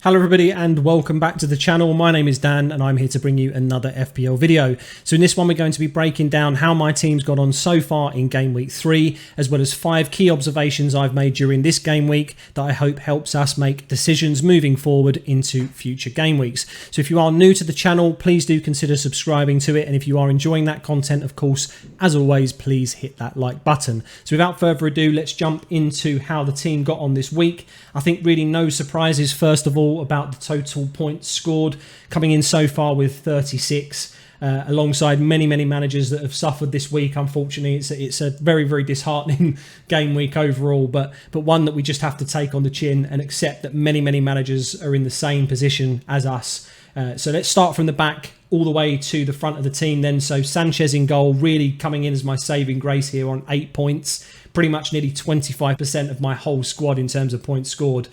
Hello everybody and welcome back to the channel. My name is Dan and I'm here to bring you another FPL video. So in this one we're going to be breaking down how my team's got on so far in game week 3, as well as 5 key observations I've made during this game week that I hope helps us make decisions moving forward into future game weeks. So if you are new to the channel, please do consider subscribing to it, and if you are enjoying that content, of course, as always, please hit that like button. So without further ado, let's jump into how the team got on this week. I think really no surprises first of all about the total points scored, coming in so far with 36, alongside many managers that have suffered this week. Unfortunately, it's a very disheartening game week overall, but one that we just have to take on the chin and accept that many managers are in the same position as us. So let's start from the back all the way to the front of the team then. So Sanchez in goal, really coming in as my saving grace here on 8 points. Pretty much nearly 25% of my whole squad in terms of points scored.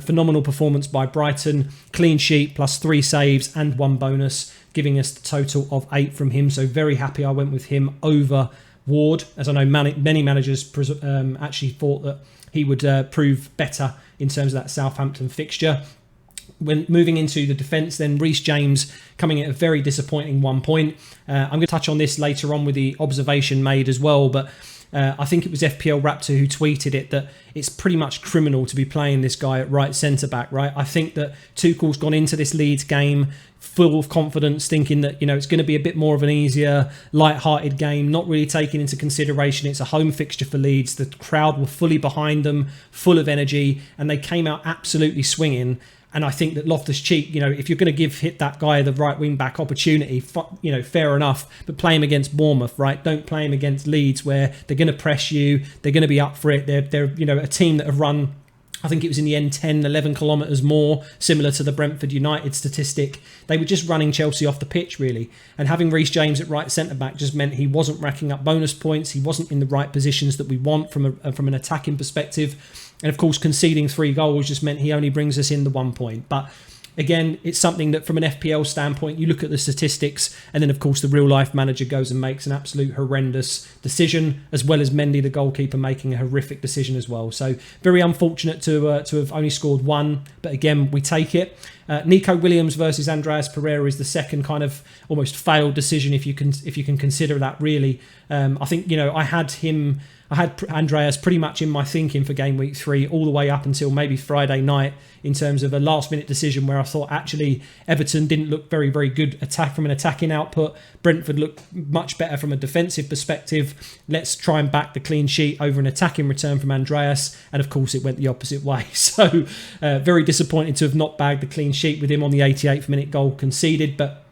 Phenomenal performance by Brighton. Clean sheet plus 3 saves and 1 bonus, giving us the total of 8 from him. So very happy I went with him over Ward, as I know many managers actually thought that he would prove better in terms of that Southampton fixture. When moving into the defence, then Reece James coming at a very disappointing 1 point. I'm going to touch on this later on with the observation made as well, but I think it was FPL Raptor who tweeted it, that it's pretty much criminal to be playing this guy at right centre-back, right? I think that Tuchel's gone into this Leeds game full of confidence, thinking that, it's going to be a bit more of an easier, light-hearted game, not really taking into consideration it's a home fixture for Leeds. The crowd were fully behind them, full of energy, and they came out absolutely swinging. And I think that Loftus-Cheek, if you're going to hit that guy the right wing back opportunity, fair enough. But play him against Bournemouth, right? Don't play him against Leeds, where they're going to press you. They're going to be up for it. They're a team that have run, I think it was in the end 10, 11 kilometres more, similar to the Brentford United statistic. They were just running Chelsea off the pitch, really. And having Reece James at right centre-back just meant he wasn't racking up bonus points. He wasn't in the right positions that we want from an attacking perspective. And of course, conceding 3 goals just meant he only brings us in the 1 point. But again, it's something that from an FPL standpoint, you look at the statistics, and then of course the real life manager goes and makes an absolute horrendous decision, as well as Mendy, the goalkeeper, making a horrific decision as well. So very unfortunate to have only scored 1, but again, we take it. Nico Williams versus Andreas Pereira is the second kind of almost failed decision, if you can consider that, really. I think I had Andreas pretty much in my thinking for game week 3 all the way up until maybe Friday night, in terms of a last minute decision where I thought actually Everton didn't look very good from an attacking output. Brentford looked much better from a defensive perspective. Let's try and back the clean sheet over an attacking return from Andreas, and of course it went the opposite way. So very disappointed to have not bagged the clean sheet with him on the 88th minute goal conceded, but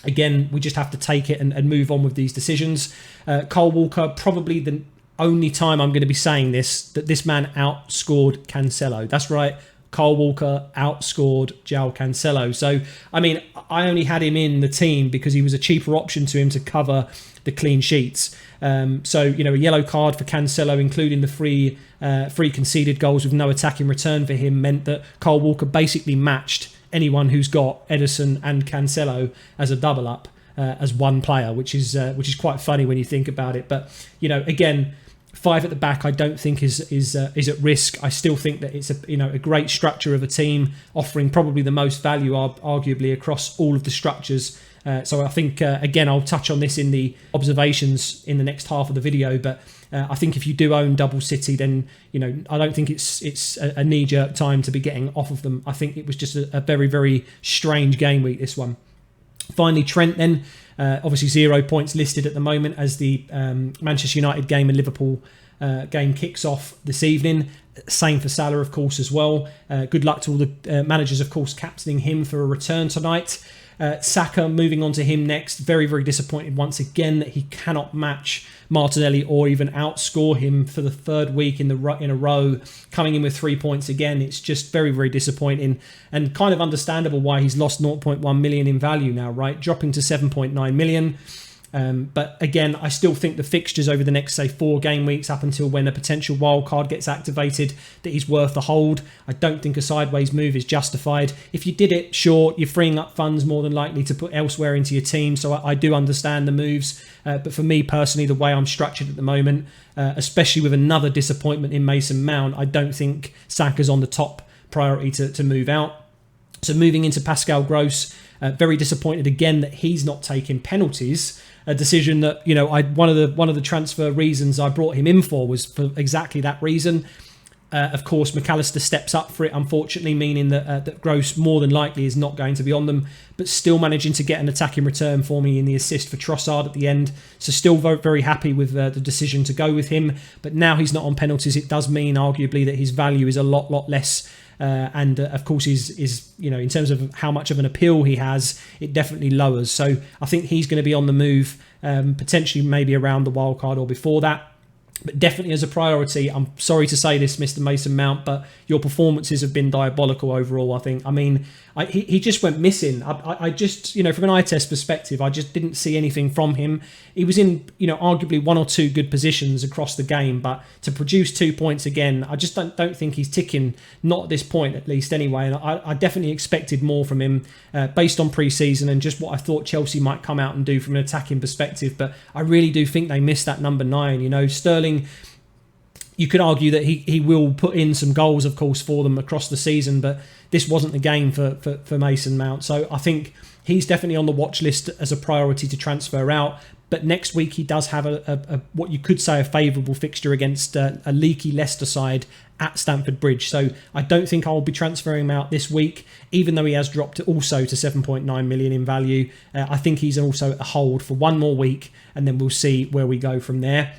again, we just have to take it and move on with these decisions. Kyle Walker, probably the only time I'm going to be saying that this man outscored Cancelo. That's right, Kyle Walker outscored João Cancelo. So, I mean, I only had him in the team because he was a cheaper option to him to cover the clean sheets. So, a yellow card for Cancelo, including the free conceded goals with no attacking return for him, meant that Kyle Walker basically matched anyone who's got Ederson and Cancelo as a double up as one player, which is quite funny when you think about it. But again, 5 at the back, I don't think is at risk. I still think that it's a great structure of a team, offering probably the most value arguably across all of the structures. So I think again, I'll touch on this in the observations in the next half of the video. But I think if you do own double City, then I don't think it's a knee-jerk time to be getting off of them. I think it was just a very strange game week, this one. Finally, Trent then. Obviously 0 points listed at the moment as the Manchester United game and Liverpool game kicks off this evening. Same for Salah, of course, as well. Good luck to all the managers, of course, captaining him for a return tonight. Saka, moving on to him next. Very disappointed once again that he cannot match Martinelli or even outscore him for the 3rd week in a row, coming in with 3 points again. It's just very disappointing, and kind of understandable why he's lost 0.1 million in value now, right? Dropping to 7.9 million. But again, I still think the fixtures over the next, say, 4 game weeks up until when a potential wild card gets activated, that he's worth the hold. I don't think a sideways move is justified. If you did it, sure, you're freeing up funds more than likely to put elsewhere into your team. So I do understand the moves. But for me personally, the way I'm structured at the moment, especially with another disappointment in Mason Mount, I don't think Saka's on the top priority to move out. So moving into Pascal Gross, very disappointed again that he's not taking penalties. A decision that, you know, one of the transfer reasons I brought him in for was for exactly that reason. Of course, McAllister steps up for it, unfortunately, meaning that Gross more than likely is not going to be on them, but still managing to get an attacking return for me in the assist for Trossard at the end. So still very, very happy with the decision to go with him. But now he's not on penalties. It does mean, arguably, that his value is a lot less. And of course, is you know, in terms of how much of an appeal he has, it definitely lowers. So I think he's going to be on the move, potentially maybe around the wild card or before that. But definitely as a priority, I'm sorry to say this, Mr. Mason Mount, but your performances have been diabolical overall, I think. I mean, he just went missing. I just, you know, from an eye test perspective, I just didn't see anything from him. He was in, you know, arguably one or two good positions across the game, but to produce 2 points again, I just don't think he's ticking, not at this point at least anyway. And I definitely expected more from him based on pre-season and just what I thought Chelsea might come out and do from an attacking perspective. But I really do think they missed that number 9. You know, Sterling, you could argue that he will put in some goals, of course, for them across the season, but this wasn't the game for Mason Mount. So I think he's definitely on the watch list as a priority to transfer out. But next week he does have a what you could say a favourable fixture against a leaky Leicester side at Stamford Bridge. So I don't think I'll be transferring him out this week, even though he has dropped also to 7.9 million in value. I think he's also a hold for one more week, and then we'll see where we go from there.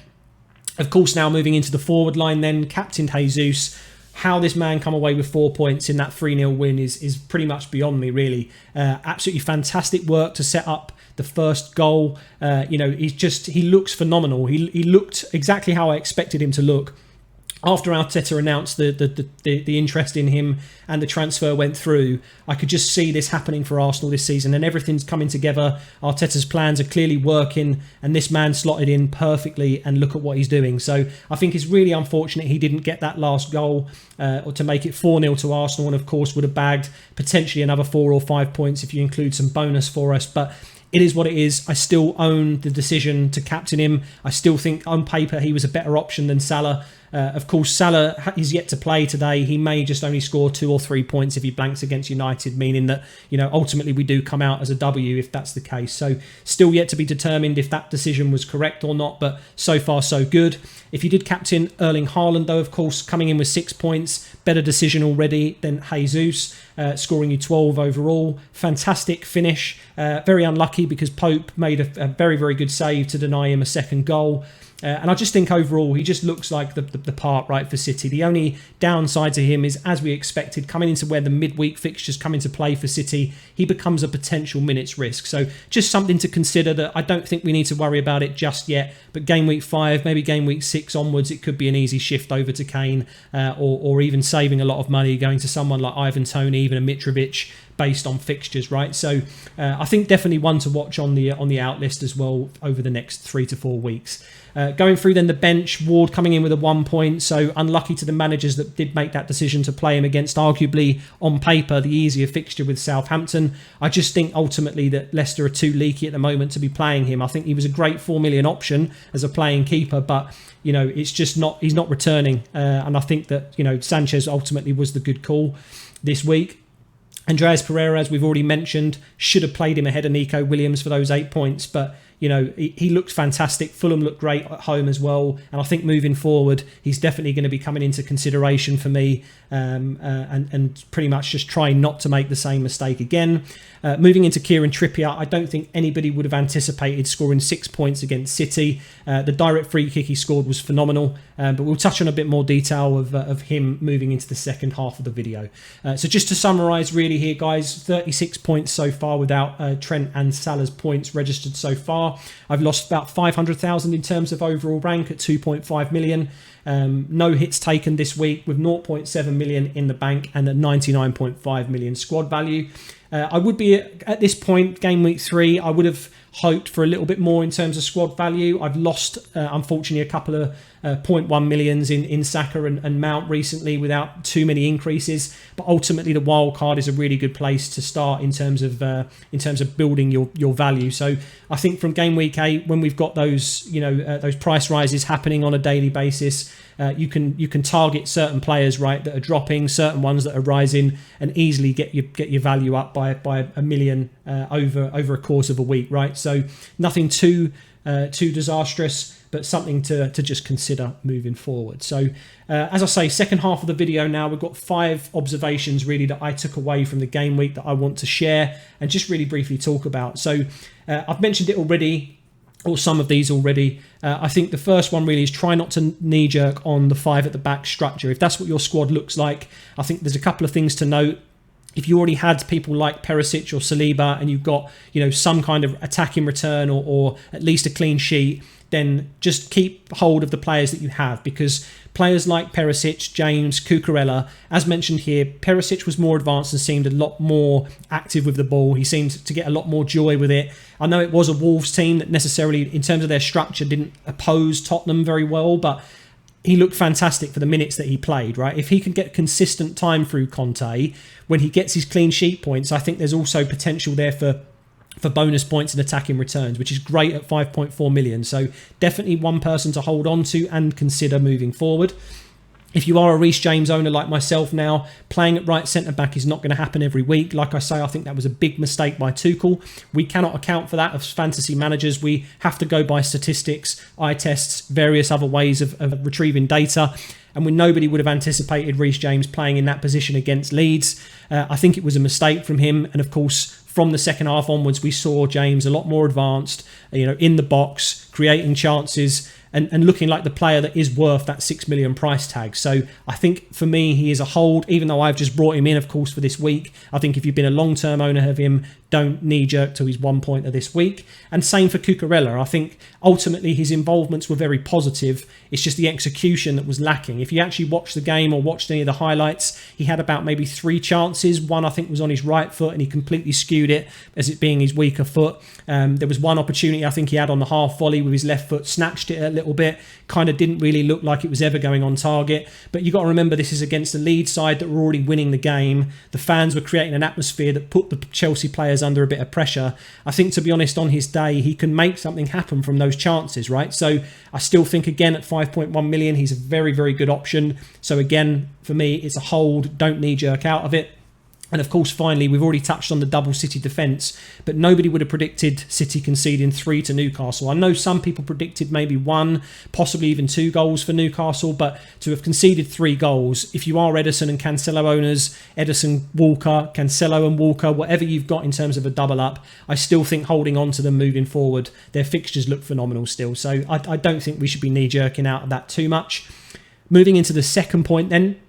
Of course, now moving into the forward line then, captained Jesus. How this man come away with 4 points in that 3-0 win is pretty much beyond me, really. Absolutely fantastic work to set up the first goal. You know, he looks phenomenal. He looked exactly how I expected him to look. After Arteta announced the interest in him and the transfer went through, I could just see this happening for Arsenal this season, and everything's coming together. Arteta's plans are clearly working, and this man slotted in perfectly, and look at what he's doing. So I think it's really unfortunate he didn't get that last goal or to make it 4-0 to Arsenal, and of course would have bagged potentially another 4 or 5 points if you include some bonus for us. But it is what it is. I still own the decision to captain him. I still think on paper he was a better option than Salah. Of course, Salah is yet to play today. He may just only score 2 or 3 points if he blanks against United, meaning that, you know, ultimately we do come out as a W if that's the case. So still yet to be determined if that decision was correct or not, but so far so good. If you did captain Erling Haaland, though, of course, coming in with 6 points, better decision already than Jesus, scoring you 12 overall. Fantastic finish. Very unlucky because Pope made a very, very good save to deny him a second goal. And I just think overall he just looks like the part right for City. The only downside to him is, as we expected, coming into where the midweek fixtures come into play for City, he becomes a potential minutes risk. So just something to consider that I don't think we need to worry about it just yet. But game week 5, maybe game week 6 onwards, it could be an easy shift over to Kane or even saving a lot of money going to someone like Ivan Toney, even a Mitrovic, based on fixtures, right? So I think definitely one to watch on the out list as well over the next 3 to 4 weeks. Going through then the bench, Ward coming in with a 1 point, so unlucky to the managers that did make that decision to play him against arguably on paper the easier fixture with Southampton. I just think ultimately that Leicester are too leaky at the moment to be playing him. I think he was a great 4 million option as a playing keeper, but you know, it's just not, he's not returning, and I think that, you know, Sanchez ultimately was the good call this week. Andreas Pereira, as we've already mentioned, should have played him ahead of Nico Williams for those 8 points, but you know, he looked fantastic. Fulham looked great at home as well, and I think moving forward he's definitely going to be coming into consideration for me, and pretty much just trying not to make the same mistake again. Moving into Kieran Trippier, I don't think anybody would have anticipated scoring 6 points against City. The direct free kick he scored was phenomenal, but we'll touch on a bit more detail of him moving into the second half of the video. So just to summarise really here, guys, 36 points so far without Trent and Salah's points registered so far. I've lost about 500,000 in terms of overall rank at 2.5 million. No hits taken this week with 0.7 million in the bank and a 99.5 million squad value. I would be at this point, game week 3, I would have hoped for a little bit more in terms of squad value. I've lost, unfortunately, a couple of 0.1 millions in Saka and Mount recently without too many increases. But ultimately, the wild card is a really good place to start in terms of building your value. So I think from game week 8, when we've got those those price rises happening on a daily basis, you can target certain players, right, that are dropping, certain ones that are rising, and easily get your value up by a million over a course of a week, right? So nothing too disastrous, but something to just consider moving forward. So as I say, second half of the video now, we've got 5 observations really that I took away from the game week that I want to share and just really briefly talk about. So I've mentioned it already, or some of these already. I think the first one really is try not to knee-jerk on the 5 at the back structure. If that's what your squad looks like, I think there's a couple of things to note. If you already had people like Perisic or Saliba and you've got, some kind of attacking return or at least a clean sheet, then just keep hold of the players that you have, because players like Perisic, James, Cucurella, as mentioned here, Perisic was more advanced and seemed a lot more active with the ball. He seemed to get a lot more joy with it. I know it was a Wolves team that necessarily, in terms of their structure, didn't oppose Tottenham very well, but he looked fantastic for the minutes that he played, right? If he can get consistent time through Conte, when he gets his clean sheet points, I think there's also potential there for bonus points and attacking returns, which is great at 5.4 million. So definitely one person to hold on to and consider moving forward. If you are a Reece James owner like myself now, playing at right centre-back is not going to happen every week. Like I say, I think that was a big mistake by Tuchel. We cannot account for that as fantasy managers. We have to go by statistics, eye tests, various other ways of retrieving data. And when nobody would have anticipated Reece James playing in that position against Leeds, I think it was a mistake from him. And of course, from the second half onwards, we saw James a lot more advanced, in the box, creating chances, and looking like the player that is worth that 6 million price tag. So I think for me, he is a hold, even though I've just brought him in, of course, for this week. I think if you've been a long-term owner of him, don't knee-jerk to his 1 pointer this week. And same for Cucurella. I think ultimately his involvements were very positive. It's just the execution that was lacking. If you actually watched the game or watched any of the highlights, he had about maybe 3 chances. One, I think, was on his right foot and he completely skewed it as it being his weaker foot. There was one opportunity I think he had on the half volley with his left foot, snatched it a little bit, kind of didn't really look like it was ever going on target. But you've got to remember, this is against the Leeds side that were already winning the game. The fans were creating an atmosphere that put the Chelsea players under a bit of pressure. I think, to be honest, on his day, he can make something happen from those chances, right? So I still think, again, at 5.1 million, he's a very, very good option. So again, for me, it's a hold. Don't knee-jerk out of it. And of course, finally, we've already touched on the double City defence, but nobody would have predicted City conceding 3 to Newcastle. I know some people predicted maybe 1, possibly even 2 goals for Newcastle, but to have conceded 3 goals, if you are Ederson and Cancelo owners, Ederson, Walker, Cancelo and Walker, whatever you've got in terms of a double up, I still think holding on to them moving forward, their fixtures look phenomenal still. So I don't think we should be knee-jerking out of that too much. Moving into the second point then,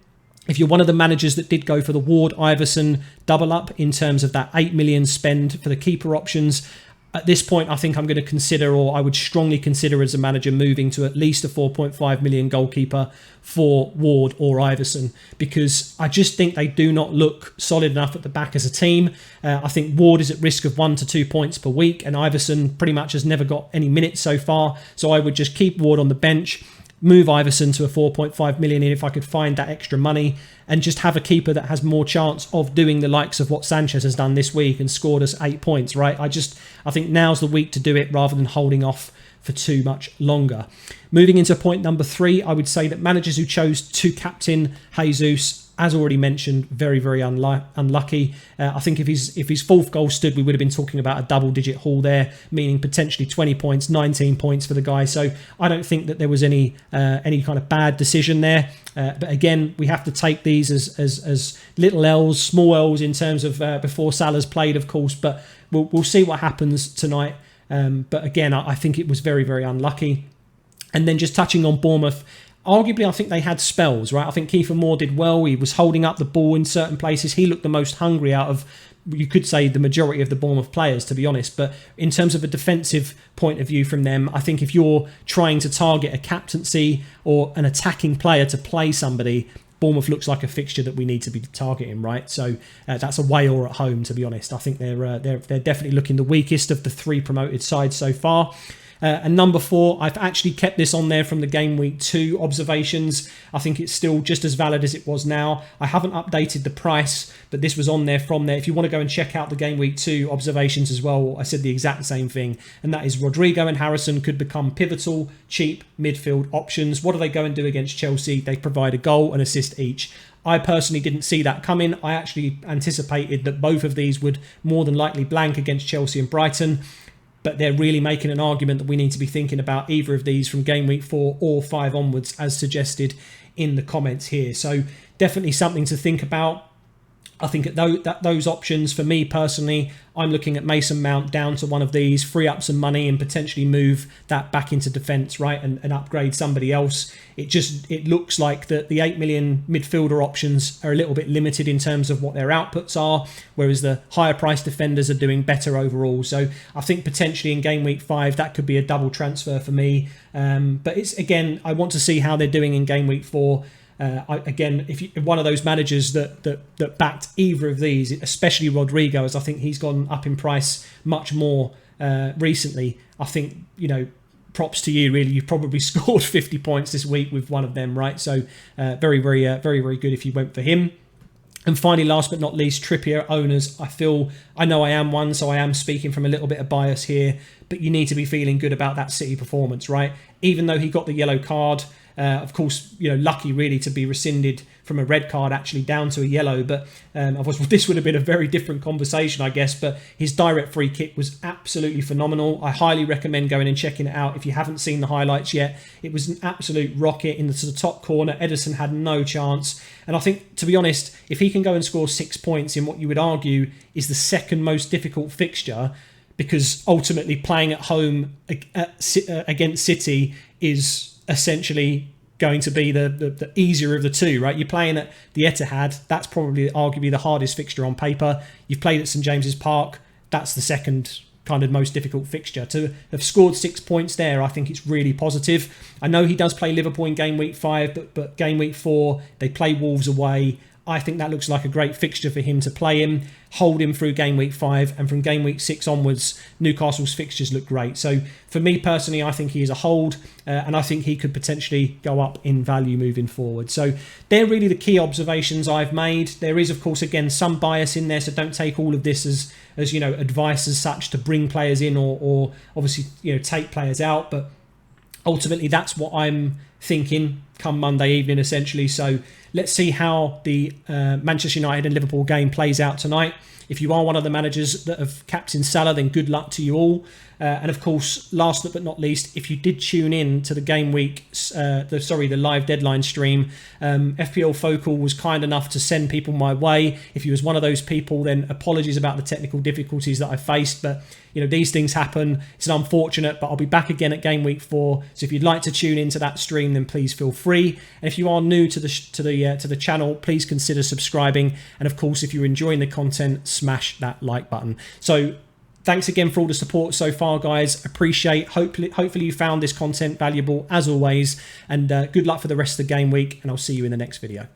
if you're one of the managers that did go for the Ward-Iverson double up in terms of that 8 million spend for the keeper options, at this point I think I'm going to consider, or I would strongly consider as a manager, moving to at least a 4.5 million goalkeeper for Ward or Iverson, because I just think they do not look solid enough at the back as a team. I think Ward is at risk of 1 to 2 points per week, and Iverson pretty much has never got any minutes so far. So I would just keep Ward on the bench, move Iverson to a 4.5 million in if I could find that extra money, and just have a keeper that has more chance of doing the likes of what Sanchez has done this week and scored us 8 points, right? I think now's the week to do it rather than holding off for too much longer. Moving into point number 3, I would say that managers who chose to captain Jesus, as already mentioned, very, very unlucky. I think if his fourth goal stood, we would have been talking about a double-digit haul there, meaning potentially 20 points, 19 points for the guy. So I don't think that there was any kind of bad decision there. But again, we have to take these as little L's, small L's in terms of before Salah's played, of course. But we'll see what happens tonight. But again, I think it was very, very unlucky. And then just touching on Bournemouth, arguably, I think they had spells, right? I think Kiefer Moore did well. He was holding up the ball in certain places. He looked the most hungry out of, you could say, the majority of the Bournemouth players, to be honest. But in terms of a defensive point of view from them, I think if you're trying to target a captaincy or an attacking player to play somebody, Bournemouth looks like a fixture that we need to be targeting, right? So that's away or at home, to be honest. I think they're definitely looking the weakest of the 3 promoted sides so far. And number 4, I've actually kept this on there from the Game Week 2 observations. I think it's still just as valid as it was now. I haven't updated the price, but this was on there from there. If you want to go and check out the Game Week 2 observations as well, I said the exact same thing. And that is Rodrigo and Harrison could become pivotal, cheap midfield options. What do they go and do against Chelsea? They provide a goal and assist each. I personally didn't see that coming. I actually anticipated that both of these would more than likely blank against Chelsea and Brighton. But they're really making an argument that we need to be thinking about either of these from Game Week 4 or 5 onwards, as suggested in the comments here. So definitely something to think about. I think at those options, for me personally, I'm looking at Mason Mount down to one of these, free up some money and potentially move that back into defence, right, and upgrade somebody else. It looks like the 8 million midfielder options are a little bit limited in terms of what their outputs are, whereas the higher priced defenders are doing better overall. So I think potentially in Game Week 5 that could be a double transfer for me. But it's, again, I want to see how they're doing in Game Week 4. If one of those managers that backed either of these, especially Rodrigo, as I think he's gone up in price much more recently, I think, props to you, really. You've probably scored 50 points this week with one of them, right? So very good if you went for him. And finally, last but not least, Trippier owners. I know I am one, so I am speaking from a little bit of bias here, but you need to be feeling good about that City performance, right? Even though he got the yellow card, of course, lucky really to be rescinded from a red card actually down to a yellow. But this would have been a very different conversation, I guess. But his direct free kick was absolutely phenomenal. I highly recommend going and checking it out if you haven't seen the highlights yet. It was an absolute rocket in the top corner. Ederson had no chance. And I think, to be honest, if he can go and score 6 points in what you would argue is the second most difficult fixture, because ultimately playing at home against City is essentially going to be the easier of the two, right? You're playing at the Etihad. That's probably arguably the hardest fixture on paper. You've played at St James's Park. That's the second kind of most difficult fixture. To have scored 6 points there, I think it's really positive. I know he does play Liverpool in Game Week 5, but Game Week 4, they play Wolves away. I think that looks like a great fixture for him to play in, hold him through Game Week 5, and from Game Week 6 onwards, Newcastle's fixtures look great. So for me personally, I think he is a hold, and I think he could potentially go up in value moving forward. So they're really the key observations I've made. There is, of course, again, some bias in there, so don't take all of this as advice as such to bring players in or obviously take players out. But ultimately, that's what I'm thinking come Monday evening, essentially. So let's see how the Manchester United and Liverpool game plays out tonight. If you are one of the managers that have captained Salah, then good luck to you all. And of course, last but not least, if you did tune in to the Game Week, the live deadline stream, FPL Focal was kind enough to send people my way. If you was one of those people, then apologies about the technical difficulties that I faced. But these things happen. It's unfortunate, but I'll be back again at Game Week 4. So if you'd like to tune into that stream, then please feel free. And if you are new to the channel, please consider subscribing. And of course, if you're enjoying the content, smash that like button. So thanks again for all the support so far, guys. Appreciate. Hopefully you found this content valuable as always. And good luck for the rest of the game week. And I'll see you in the next video.